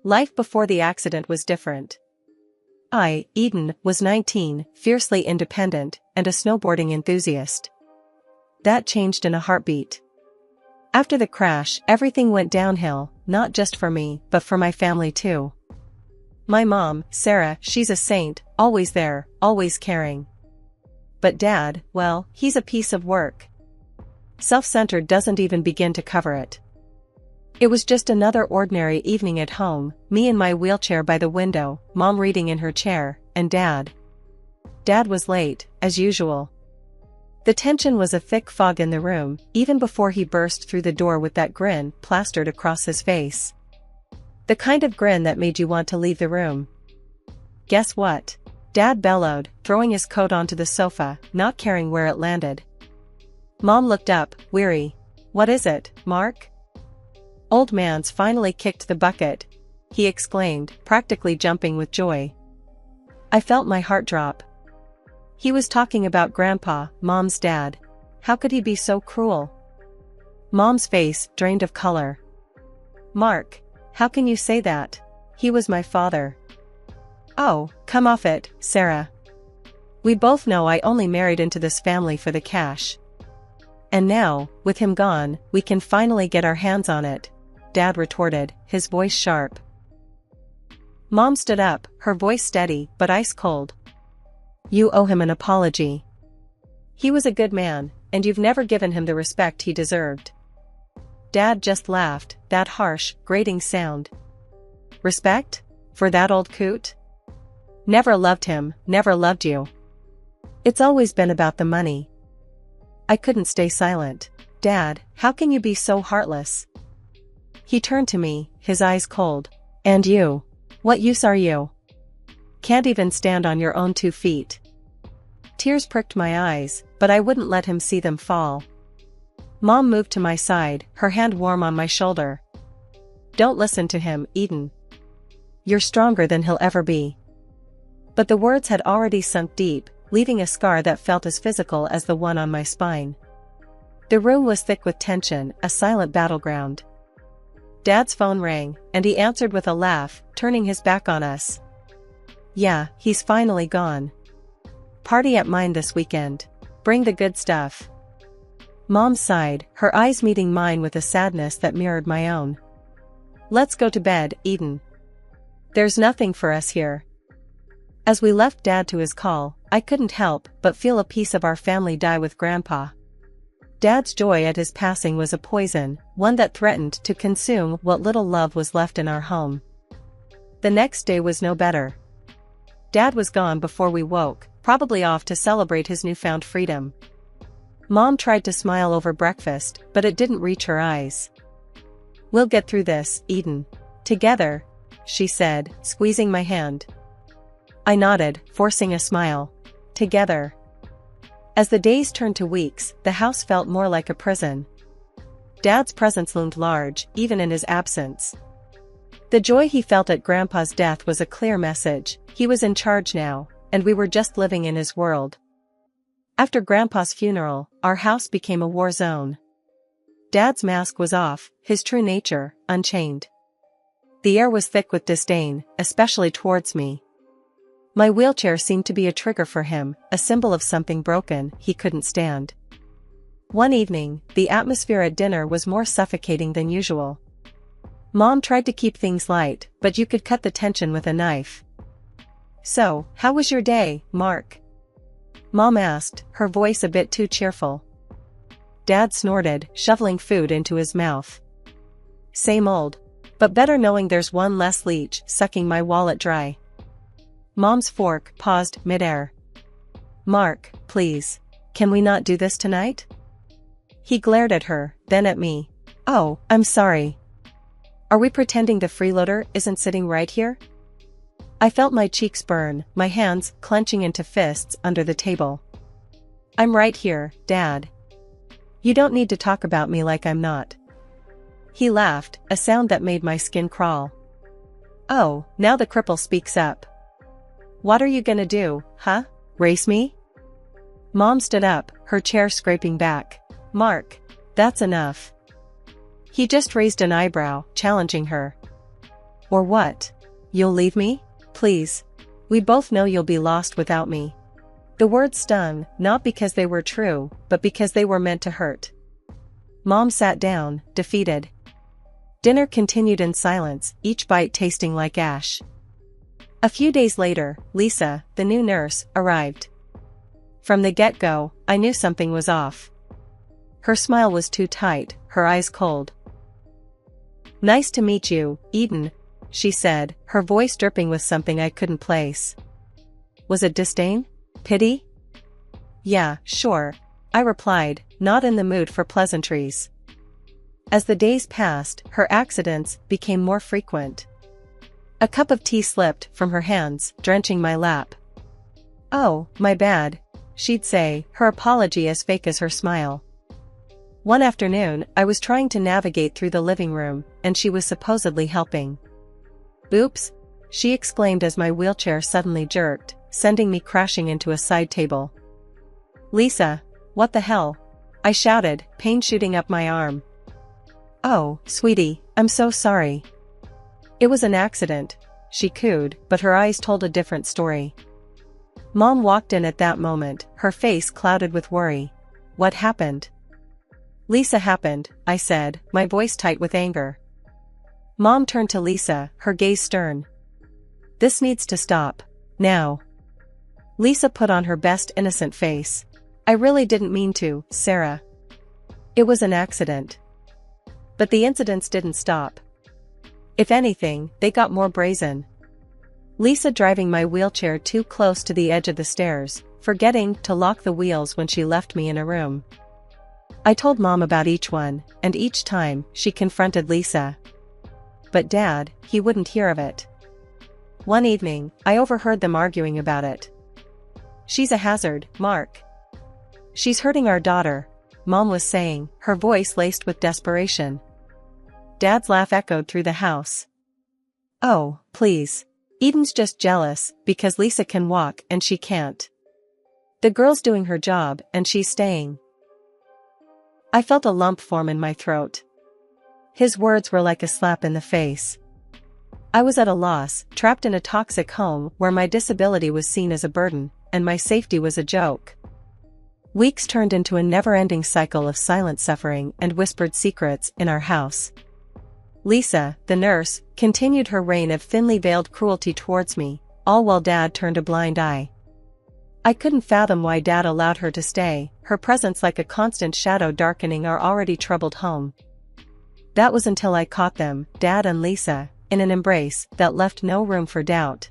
Life before the accident was different. I, Eden, was 19, fiercely independent, and a snowboarding enthusiast. That changed in a heartbeat. After the crash, everything went downhill, not just for me, but for my family too. My mom, Sarah, she's a saint, always there, always caring. But Dad, well, he's a piece of work. Self-centered doesn't even begin to cover it. It was just another ordinary evening at home, me in my wheelchair by the window, Mom reading in her chair, and Dad. Dad was late, as usual. The tension was a thick fog in the room, even before he burst through the door with that grin plastered across his face. The kind of grin that made you want to leave the room. Guess what? Dad bellowed, throwing his coat onto the sofa, not caring where it landed. Mom looked up, weary. What is it, Mark? Old man's finally kicked the bucket, he exclaimed, practically jumping with joy. I felt my heart drop. He was talking about Grandpa, Mom's dad. How could he be so cruel? Mom's face drained of color. Mark, how can you say that? He was my father. Oh, come off it, Sarah. We both know I only married into this family for the cash. And now, with him gone, we can finally get our hands on it, Dad retorted, his voice sharp. Mom stood up, her voice steady but ice cold. You owe him an apology. He was a good man, and you've never given him the respect he deserved. Dad just laughed, that harsh, grating sound. Respect? For that old coot? Never loved him, never loved you. It's always been about the money. I couldn't stay silent. Dad, how can you be so heartless? He turned to me, his eyes cold. And you? What use are you? Can't even stand on your own 2 feet. Tears pricked my eyes, but I wouldn't let him see them fall. Mom moved to my side, her hand warm on my shoulder. Don't listen to him, Eden. You're stronger than he'll ever be. But the words had already sunk deep, leaving a scar that felt as physical as the one on my spine. The room was thick with tension, a silent battleground. Dad's phone rang, and he answered with a laugh, turning his back on us. Yeah, he's finally gone. Party at mine this weekend. Bring the good stuff. Mom sighed, her eyes meeting mine with a sadness that mirrored my own. Let's go to bed, Eden. There's nothing for us here. As we left Dad to his call, I couldn't help but feel a piece of our family die with Grandpa. Dad's joy at his passing was a poison, one that threatened to consume what little love was left in our home. The next day was no better. Dad was gone before we woke, probably off to celebrate his newfound freedom. Mom tried to smile over breakfast, but it didn't reach her eyes. We'll get through this, Eden. Together, she said, squeezing my hand. I nodded, forcing a smile. Together. As the days turned to weeks, the house felt more like a prison. Dad's presence loomed large, even in his absence. The joy he felt at Grandpa's death was a clear message. He was in charge now, and we were just living in his world. After Grandpa's funeral, our house became a war zone. Dad's mask was off, his true nature, unchained. The air was thick with disdain, especially towards me. My wheelchair seemed to be a trigger for him, a symbol of something broken he couldn't stand. One evening, the atmosphere at dinner was more suffocating than usual. Mom tried to keep things light, but you could cut the tension with a knife. So, how was your day, Mark? Mom asked, her voice a bit too cheerful. Dad snorted, shoveling food into his mouth. Same old. But better knowing there's one less leech sucking my wallet dry. Mom's fork paused midair. Mark, please. Can we not do this tonight? He glared at her, then at me. Oh, I'm sorry. Are we pretending the freeloader isn't sitting right here? I felt my cheeks burn, my hands clenching into fists under the table. I'm right here, Dad. You don't need to talk about me like I'm not. He laughed, a sound that made my skin crawl. Oh, now the cripple speaks up. What are you gonna do, huh? Race me? Mom stood up, her chair scraping back. Mark, that's enough. He just raised an eyebrow, challenging her. Or what? You'll leave me? Please. We both know you'll be lost without me. The words stung, not because they were true, but because they were meant to hurt. Mom sat down, defeated. Dinner continued in silence, each bite tasting like ash. A few days later, Lisa, the new nurse, arrived. From the get-go, I knew something was off. Her smile was too tight, her eyes cold. "Nice to meet you, Eden," she said, her voice dripping with something I couldn't place. Was it disdain? Pity? "Yeah, sure," I replied, not in the mood for pleasantries. As the days passed, her accidents became more frequent. A cup of tea slipped from her hands, drenching my lap. "Oh, my bad," she'd say, her apology as fake as her smile. One afternoon, I was trying to navigate through the living room, and she was supposedly helping. "Oops," she exclaimed as my wheelchair suddenly jerked, sending me crashing into a side table. "Lisa, what the hell?" I shouted, pain shooting up my arm. "Oh, sweetie, I'm so sorry." "It was an accident," she cooed, but her eyes told a different story. Mom walked in at that moment, her face clouded with worry. "What happened?" "Lisa happened," I said, my voice tight with anger. Mom turned to Lisa, her gaze stern. "This needs to stop. Now." Lisa put on her best innocent face. "I really didn't mean to, Sarah. It was an accident." But the incidents didn't stop. If anything, they got more brazen. Lisa driving my wheelchair too close to the edge of the stairs, forgetting to lock the wheels when she left me in a room. I told Mom about each one, and each time, she confronted Lisa. But Dad, he wouldn't hear of it. One evening, I overheard them arguing about it. "She's a hazard, Mark. She's hurting our daughter," Mom was saying, her voice laced with desperation. Dad's laugh echoed through the house. "Oh, please. Eden's just jealous, because Lisa can walk and she can't. The girl's doing her job, and she's staying." I felt a lump form in my throat. His words were like a slap in the face. I was at a loss, trapped in a toxic home where my disability was seen as a burden, and my safety was a joke. Weeks turned into a never-ending cycle of silent suffering and whispered secrets in our house. Lisa, the nurse, continued her reign of thinly veiled cruelty towards me, all while Dad turned a blind eye. I couldn't fathom why Dad allowed her to stay, her presence like a constant shadow darkening our already troubled home. That was until I caught them, Dad and Lisa, in an embrace that left no room for doubt.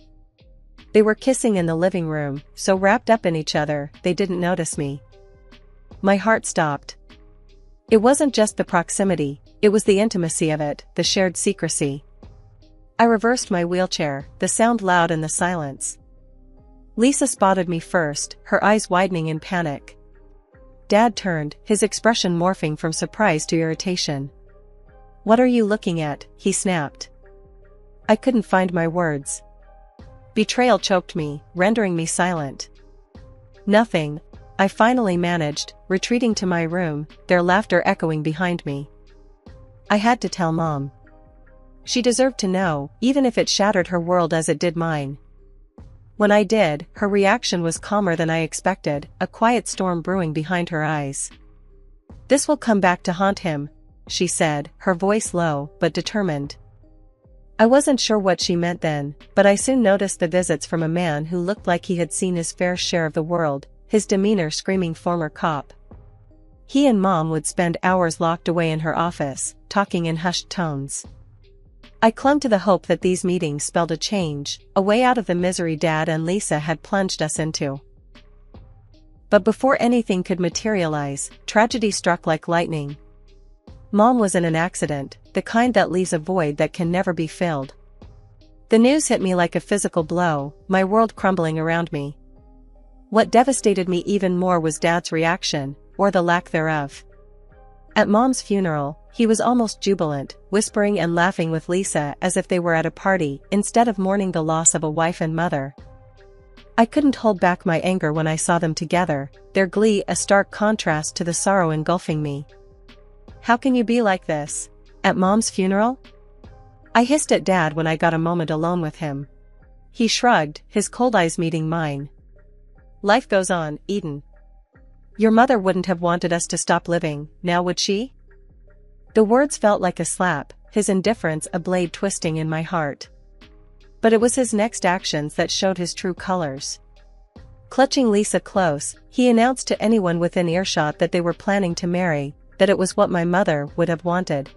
They were kissing in the living room, so wrapped up in each other, they didn't notice me. My heart stopped. It wasn't just the proximity, it was the intimacy of it, the shared secrecy. I reversed my wheelchair, the sound loud in the silence. Lisa spotted me first, her eyes widening in panic. Dad turned, his expression morphing from surprise to irritation. "What are you looking at?" he snapped. I couldn't find my words. Betrayal choked me, rendering me silent. "Nothing," I finally managed, retreating to my room, their laughter echoing behind me. I had to tell Mom. She deserved to know, even if it shattered her world as it did mine. When I did, her reaction was calmer than I expected, a quiet storm brewing behind her eyes. "This will come back to haunt him," she said, her voice low, but determined. I wasn't sure what she meant then, but I soon noticed the visits from a man who looked like he had seen his fair share of the world, his demeanor screaming former cop. He and Mom would spend hours locked away in her office, talking in hushed tones. I clung to the hope that these meetings spelled a change, a way out of the misery Dad and Lisa had plunged us into. But before anything could materialize, tragedy struck like lightning. Mom was in an accident, the kind that leaves a void that can never be filled. The news hit me like a physical blow, my world crumbling around me. What devastated me even more was Dad's reaction, or the lack thereof. At Mom's funeral, he was almost jubilant, whispering and laughing with Lisa as if they were at a party, instead of mourning the loss of a wife and mother. I couldn't hold back my anger when I saw them together, their glee a stark contrast to the sorrow engulfing me. "How can you be like this? At Mom's funeral?" I hissed at Dad when I got a moment alone with him. He shrugged, his cold eyes meeting mine. Life goes on, Eden. Your mother wouldn't have wanted us to stop living, now would she? The words felt like a slap, his indifference a blade twisting in my heart. But it was his next actions that showed his true colors. Clutching Lisa close, he announced to anyone within earshot that they were planning to marry, that it was what my mother would have wanted.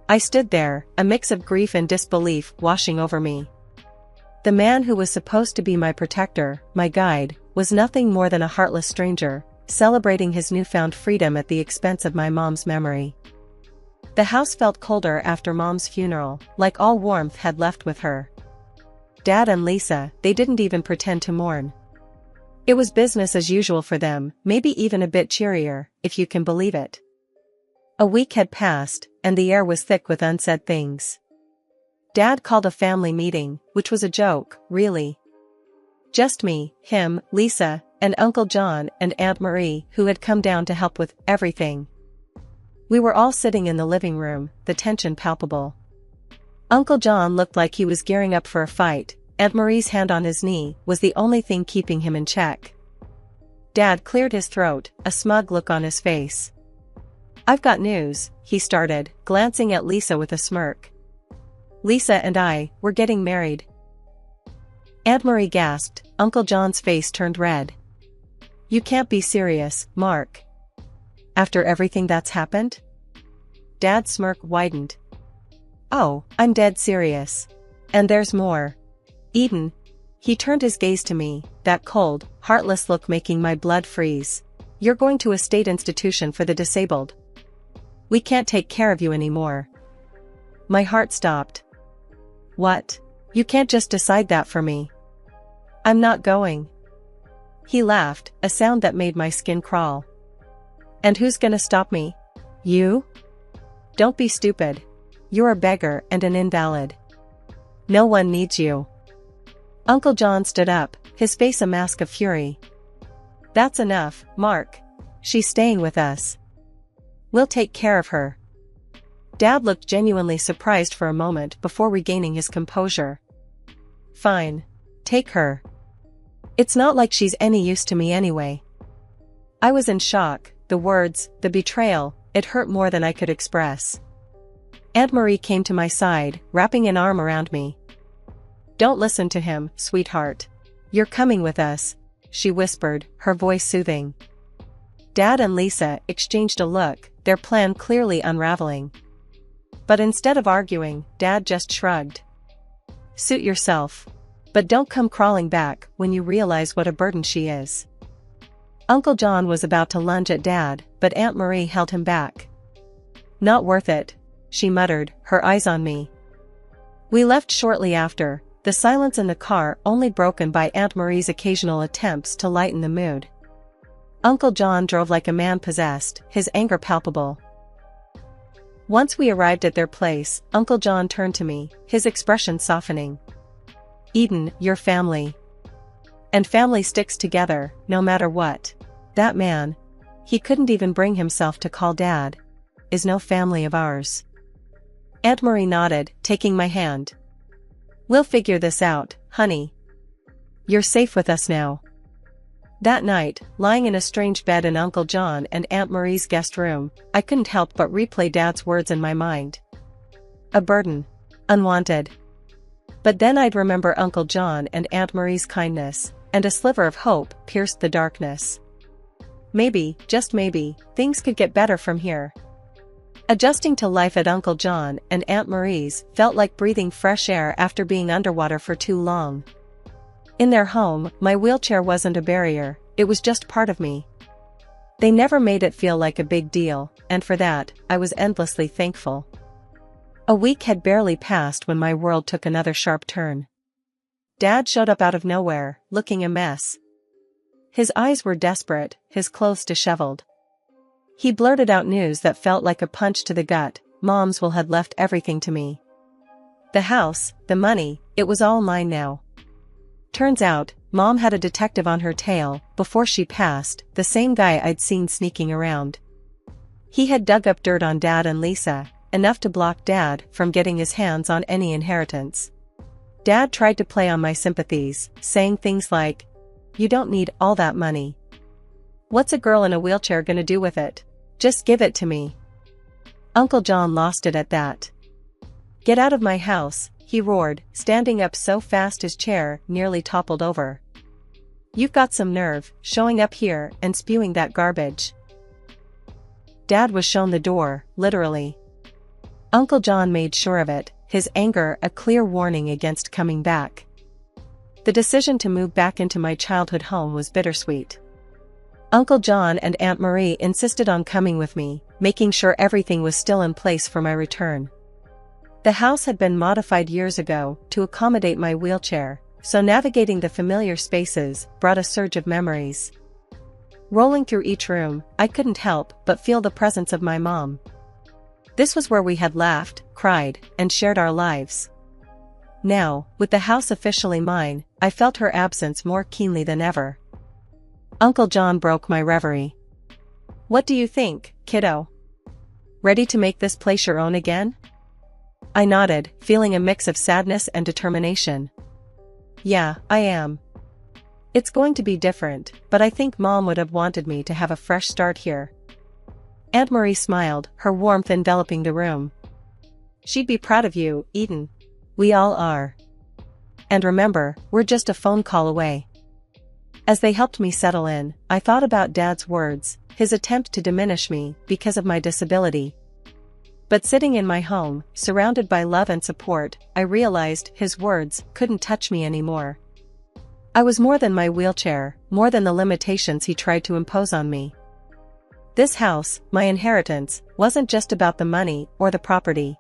I stood there, a mix of grief and disbelief washing over me. The man who was supposed to be my protector, my guide, was nothing more than a heartless stranger, celebrating his newfound freedom at the expense of my mom's memory. The house felt colder after Mom's funeral, like all warmth had left with her. Dad and Lisa, they didn't even pretend to mourn. It was business as usual for them, maybe even a bit cheerier, if you can believe it. A week had passed, and the air was thick with unsaid things. Dad called a family meeting, which was a joke, really. Just me, him, Lisa, and Uncle John and Aunt Marie, who had come down to help with everything. We were all sitting in the living room, the tension palpable. Uncle John looked like he was gearing up for a fight. Aunt Marie's hand on his knee was the only thing keeping him in check. Dad cleared his throat, a smug look on his face. I've got news, he started, glancing at Lisa with a smirk. Lisa and I, we're getting married. Aunt Marie gasped, Uncle John's face turned red. You can't be serious, Mark. After everything that's happened? Dad's smirk widened. Oh, I'm dead serious. And there's more. Eden. He turned his gaze to me, that cold, heartless look making my blood freeze. You're going to a state institution for the disabled. We can't take care of you anymore. My heart stopped. What? You can't just decide that for me. I'm not going. He laughed, a sound that made my skin crawl. And who's gonna stop me? You? Don't be stupid. You're a beggar and an invalid. No one needs you. Uncle John stood up, his face a mask of fury. That's enough, Mark. She's staying with us. We'll take care of her. Dad looked genuinely surprised for a moment before regaining his composure. Fine. Take her. It's not like she's any use to me anyway. I was in shock, the words, the betrayal, it hurt more than I could express. Aunt Marie came to my side, wrapping an arm around me. Don't listen to him, sweetheart. You're coming with us, she whispered, her voice soothing. Dad and Lisa exchanged a look, their plan clearly unraveling. But instead of arguing, Dad just shrugged. Suit yourself. But don't come crawling back when you realize what a burden she is. Uncle John was about to lunge at Dad, but Aunt Marie held him back. Not worth it, she muttered, her eyes on me. We left shortly after, the silence in the car only broken by Aunt Marie's occasional attempts to lighten the mood. Uncle John drove like a man possessed, his anger palpable. Once we arrived at their place, Uncle John turned to me, his expression softening. Eden, your family. And family sticks together, no matter what. That man, he couldn't even bring himself to call Dad, is no family of ours. Aunt Marie nodded, taking my hand. We'll figure this out, honey. You're safe with us now. That night, lying in a strange bed in Uncle John and Aunt Marie's guest room, I couldn't help but replay Dad's words in my mind. A burden. Unwanted. But then I'd remember Uncle John and Aunt Marie's kindness, and a sliver of hope pierced the darkness. Maybe, just maybe, things could get better from here. Adjusting to life at Uncle John and Aunt Marie's felt like breathing fresh air after being underwater for too long. In their home, my wheelchair wasn't a barrier, it was just part of me. They never made it feel like a big deal, and for that, I was endlessly thankful. A week had barely passed when my world took another sharp turn. Dad showed up out of nowhere, looking a mess. His eyes were desperate, his clothes disheveled. He blurted out news that felt like a punch to the gut. Mom's will had left everything to me. The house, the money, it was all mine now. Turns out, Mom had a detective on her tail, before she passed, the same guy I'd seen sneaking around. He had dug up dirt on Dad and Lisa, enough to block Dad from getting his hands on any inheritance. Dad tried to play on my sympathies, saying things like, "You don't need all that money. What's a girl in a wheelchair gonna do with it? Just give it to me." Uncle John lost it at that. "Get out of my house," he roared, standing up so fast his chair nearly toppled over. "You've got some nerve, showing up here and spewing that garbage." Dad was shown the door, literally. Uncle John made sure of it, his anger a clear warning against coming back. The decision to move back into my childhood home was bittersweet. Uncle John and Aunt Marie insisted on coming with me, making sure everything was still in place for my return. The house had been modified years ago to accommodate my wheelchair, so navigating the familiar spaces brought a surge of memories. Rolling through each room, I couldn't help but feel the presence of my mom. This was where we had laughed, cried, and shared our lives. Now, with the house officially mine, I felt her absence more keenly than ever. Uncle John broke my reverie. "What do you think, kiddo? Ready to make this place your own again?" I nodded, feeling a mix of sadness and determination. "Yeah, I am. It's going to be different, but I think Mom would have wanted me to have a fresh start here." Aunt Marie smiled, her warmth enveloping the room. "She'd be proud of you, Eden. We all are. And remember, we're just a phone call away." As they helped me settle in, I thought about Dad's words, his attempt to diminish me because of my disability. But sitting in my home, surrounded by love and support, I realized his words couldn't touch me anymore. I was more than my wheelchair, more than the limitations he tried to impose on me. This house, my inheritance, wasn't just about the money or the property.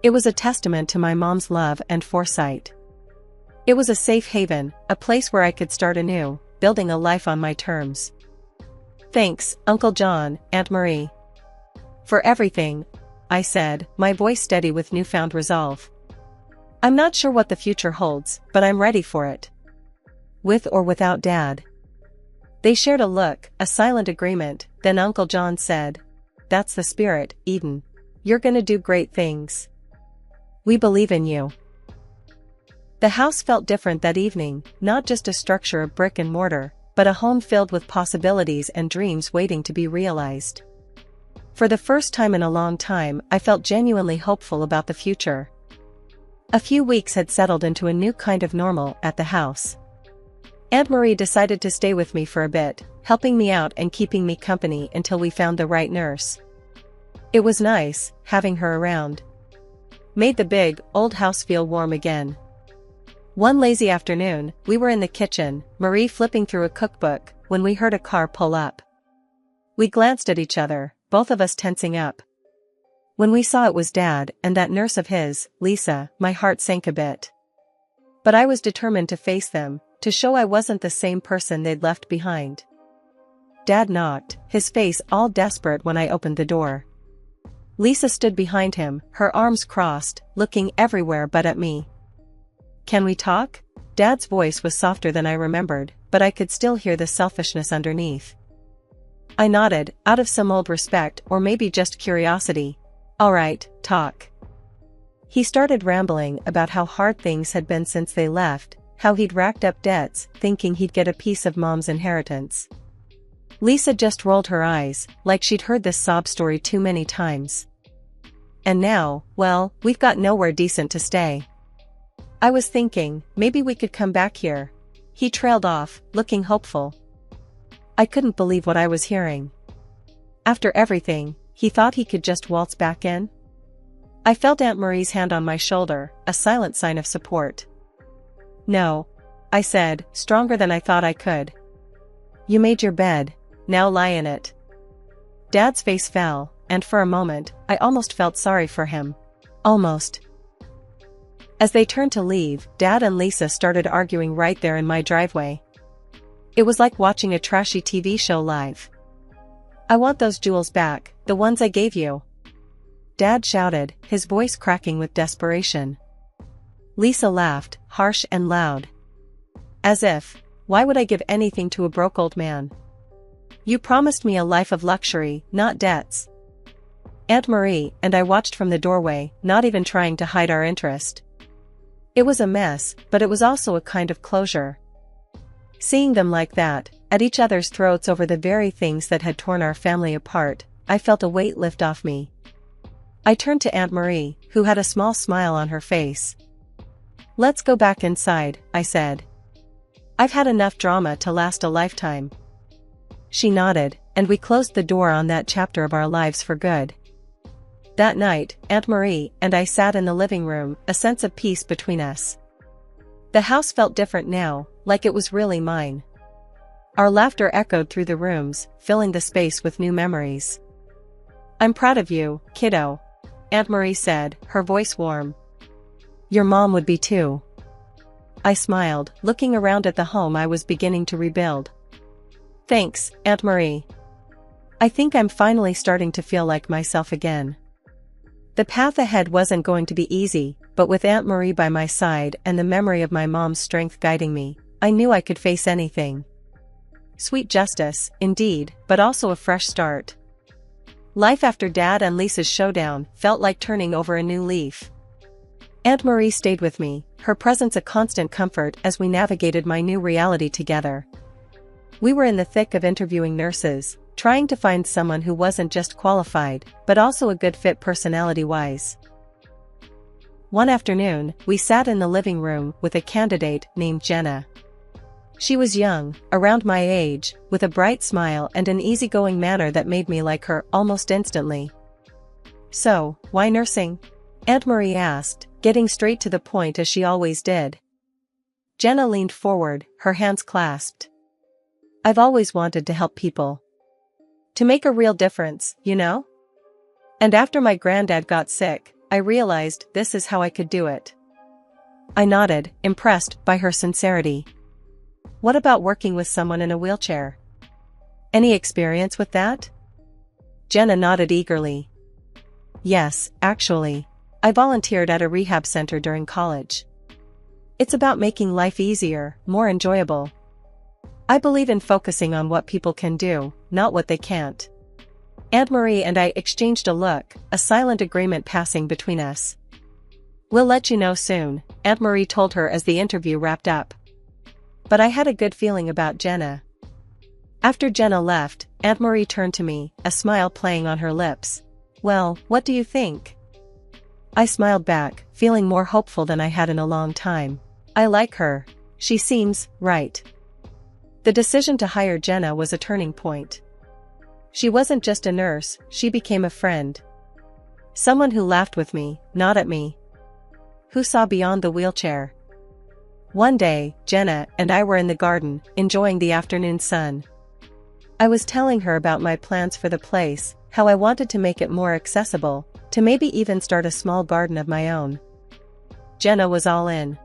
It was a testament to my mom's love and foresight. It was a safe haven, a place where I could start anew, building a life on my terms. "Thanks, Uncle John, Aunt Marie. For everything," I said, my voice steady with newfound resolve. "I'm not sure what the future holds, but I'm ready for it. With or without Dad." They shared a look, a silent agreement, then Uncle John said, "That's the spirit, Eden. You're gonna do great things. We believe in you." The house felt different that evening, not just a structure of brick and mortar, but a home filled with possibilities and dreams waiting to be realized. For the first time in a long time, I felt genuinely hopeful about the future. A few weeks had settled into a new kind of normal at the house. Aunt Marie decided to stay with me for a bit, helping me out and keeping me company until we found the right nurse. It was nice, having her around. Made the big, old house feel warm again. One lazy afternoon, we were in the kitchen, Marie flipping through a cookbook, when we heard a car pull up. We glanced at each other, both of us tensing up. When we saw it was Dad and that nurse of his, Lisa, my heart sank a bit. But I was determined to face them, to show I wasn't the same person they'd left behind. Dad knocked, his face all desperate when I opened the door. Lisa stood behind him, her arms crossed, looking everywhere but at me. "Can we talk?" Dad's voice was softer than I remembered, but I could still hear the selfishness underneath. I nodded, out of some old respect or maybe just curiosity. "All right, talk." He started rambling about how hard things had been since they left, how he'd racked up debts, thinking he'd get a piece of Mom's inheritance. Lisa just rolled her eyes, like she'd heard this sob story too many times. "And now, well, we've got nowhere decent to stay. I was thinking, maybe we could come back here." He trailed off, looking hopeful. I couldn't believe what I was hearing. After everything, he thought he could just waltz back in? I felt Aunt Marie's hand on my shoulder, a silent sign of support. "No," I said, stronger than I thought I could. "You made your bed, now lie in it." Dad's face fell, and for a moment, I almost felt sorry for him. Almost. As they turned to leave, Dad and Lisa started arguing right there in my driveway. It was like watching a trashy TV show live. "I want those jewels back, the ones I gave you," Dad shouted, his voice cracking with desperation. Lisa laughed, harsh and loud. "As if, why would I give anything to a broke old man? You promised me a life of luxury, not debts." Aunt Marie and I watched from the doorway, not even trying to hide our interest. It was a mess, but it was also a kind of closure. Seeing them like that, at each other's throats over the very things that had torn our family apart, I felt a weight lift off me. I turned to Aunt Marie, who had a small smile on her face. "Let's go back inside," I said. "I've had enough drama to last a lifetime." She nodded, and we closed the door on that chapter of our lives for good. That night, Aunt Marie and I sat in the living room, a sense of peace between us. The house felt different now, like it was really mine. Our laughter echoed through the rooms, filling the space with new memories. "I'm proud of you, kiddo," Aunt Marie said, her voice warm. "Your mom would be too." I smiled, looking around at the home I was beginning to rebuild. "Thanks, Aunt Marie. I think I'm finally starting to feel like myself again." The path ahead wasn't going to be easy, but with Aunt Marie by my side and the memory of my mom's strength guiding me, I knew I could face anything. Sweet justice, indeed, but also a fresh start. Life after Dad and Lisa's showdown felt like turning over a new leaf. Aunt Marie stayed with me, her presence a constant comfort as we navigated my new reality together. We were in the thick of interviewing nurses, trying to find someone who wasn't just qualified, but also a good fit personality-wise. One afternoon, we sat in the living room with a candidate named Jenna. She was young, around my age, with a bright smile and an easygoing manner that made me like her almost instantly. "So, why nursing?" Aunt Marie asked, getting straight to the point as she always did. Jenna leaned forward, her hands clasped. "I've always wanted to help people. To make a real difference, you know? And after my granddad got sick, I realized this is how I could do it." I nodded, impressed by her sincerity. "What about working with someone in a wheelchair? Any experience with that?" Jenna nodded eagerly. "Yes, actually. I volunteered at a rehab center during college. It's about making life easier, more enjoyable. I believe in focusing on what people can do, not what they can't." Aunt Marie and I exchanged a look, a silent agreement passing between us. "We'll let you know soon," Aunt Marie told her as the interview wrapped up. But I had a good feeling about Jenna. After Jenna left, Aunt Marie turned to me, a smile playing on her lips. "Well, what do you think?" I smiled back, feeling more hopeful than I had in a long time. "I like her. She seems right." The decision to hire Jenna was a turning point. She wasn't just a nurse, she became a friend. Someone who laughed with me, not at me. Who saw beyond the wheelchair. One day, Jenna and I were in the garden, enjoying the afternoon sun. I was telling her about my plans for the place, how I wanted to make it more accessible, to maybe even start a small garden of my own. Jenna was all in.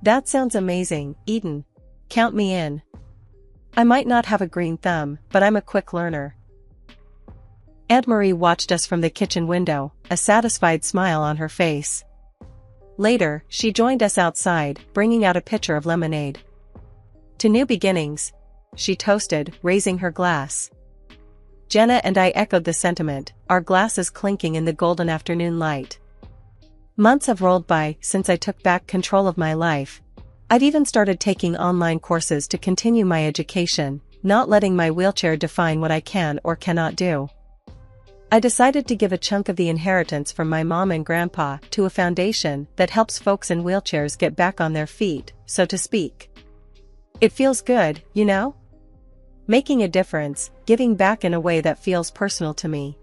"That sounds amazing, Eden. Count me in. I might not have a green thumb, but I'm a quick learner." Aunt Marie watched us from the kitchen window, a satisfied smile on her face. Later, she joined us outside, bringing out a pitcher of lemonade. "To new beginnings," she toasted, raising her glass. Jenna and I echoed the sentiment, our glasses clinking in the golden afternoon light. Months have rolled by since I took back control of my life. I've even started taking online courses to continue my education, not letting my wheelchair define what I can or cannot do. I decided to give a chunk of the inheritance from my mom and grandpa to a foundation that helps folks in wheelchairs get back on their feet, so to speak. It feels good, you know? Making a difference, giving back in a way that feels personal to me.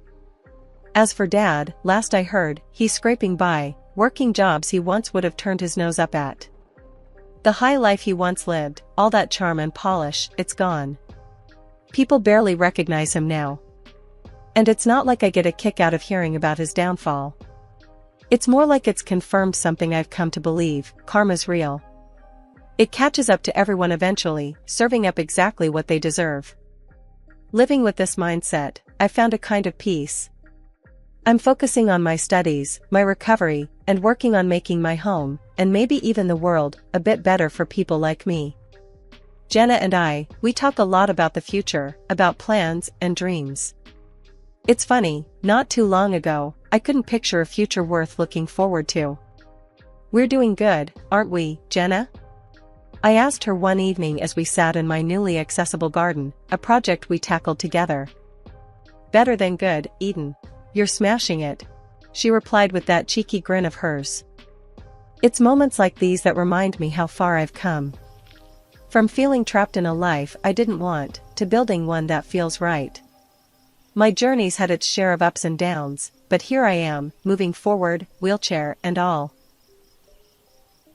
As for Dad, last I heard, he's scraping by, working jobs he once would have turned his nose up at. The high life he once lived, all that charm and polish, it's gone. People barely recognize him now. And it's not like I get a kick out of hearing about his downfall. It's more like it's confirmed something I've come to believe: karma's real. It catches up to everyone eventually, serving up exactly what they deserve. Living with this mindset, I found a kind of peace. I'm focusing on my studies, my recovery, and working on making my home, and maybe even the world, a bit better for people like me. Jenna and I, we talk a lot about the future, about plans and dreams. It's funny, not too long ago, I couldn't picture a future worth looking forward to. We're doing good, aren't we, Jenna? I asked her one evening as we sat in my newly accessible garden, a project we tackled together. Better than good, Eden. You're smashing it, she replied with that cheeky grin of hers. It's moments like these that remind me how far I've come. From feeling trapped in a life I didn't want, to building one that feels right. My journey's had its share of ups and downs, but here I am, moving forward, wheelchair and all.